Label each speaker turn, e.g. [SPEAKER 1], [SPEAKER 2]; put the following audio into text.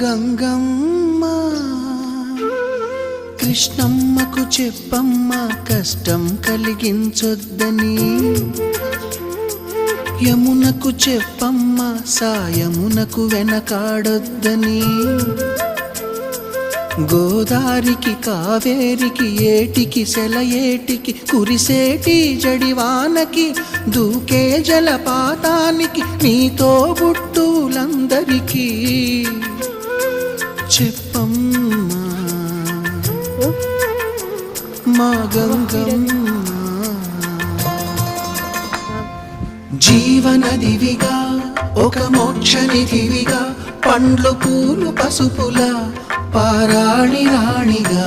[SPEAKER 1] గంగమ్మ కృష్ణమ్మకు చెప్పమ్మ కష్టం కలిగించొద్దని, యమునకు చెప్పమ్మ సాయమునకు వెనకాడొద్దని, గోదారికి కావేరికి ఏటికి సెలయేటికి కురిసేటి జడివానకి దూకే జలపాతానికి నీతో బుట్టులందరికీ చెప్పమ్మా మా గంగమ్మ. జీవనదివిగా ఒక మోక్షనిధివిగా పండ్లు పూలు పసుపుల పారాణి రాణిగా